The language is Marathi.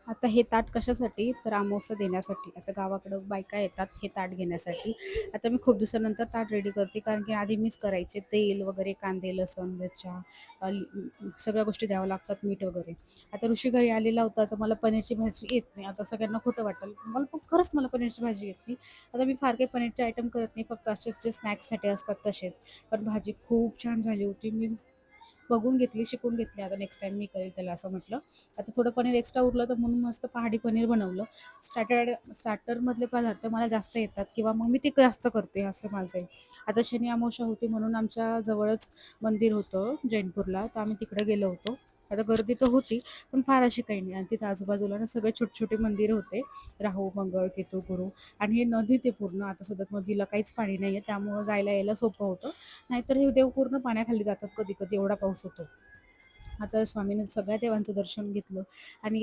आता हे ताट कशासाठी? तर अमावस्या देण्यासाठी. आता गावाकडं बायका येतात हे ताट घेण्यासाठी. आता मी खूप दिवसानंतर ताट रेडी करते, कारण की आधी मीच करायचे. तेल वगैरे, कांदे, लसूण, मिरच्या, सगळ्या गोष्टी द्याव्या लागतात, मीठ वगैरे. आता ऋषी घरी आलेला होता, तर मला पनीरची भाजी येत नाही. आता सगळ्यांना खोटं वाटेल. मला पण खरंच मला पनीरची भाजी येत नाही. आता मी फार काही पनीरचे आयटम करत नाही, फक्त असेच जे स्नॅक्ससाठी असतात तसेच. पण भाजी खूप छान झाली होती. मी बघून घेतली, शिकून घेतली. आता नेक्स्ट टाईम मी करेल त्याला असं म्हटलं. आता थोडं पनीर एक्स्ट्रा उरलं तर म्हणून मस्त पहाडी पनीर बनवलं. स्टार्टरमधले पदार्थ मला जास्त येतात किंवा मग मी ते जास्त करते असं माझं आहे. आता शनी अमावस्या होती म्हणून आमच्या जवळच मंदिर होतं जैनपूरला, तर आम्ही तिकडे गेलो होतो. आता गर्दी तर होती, पण फार अशी काही नाही. आणि तिथे आजूबाजूला ना सगळे छोटे-छोटे मंदिर होते. राहू, मंगळ, केतू, गुरु आणि हे नदी ते पूर्ण. आता सध्या नदीला काहीच पाणी नाहीये, त्यामुळं जायला यायला सोपं होतं. नाहीतर हे देव पूर्ण पाण्याखाली जातात कधी-कधी, एवढा पाऊस होतो. आता स्वामींनी सगळ्या देवांचं दर्शन घेतलं आणि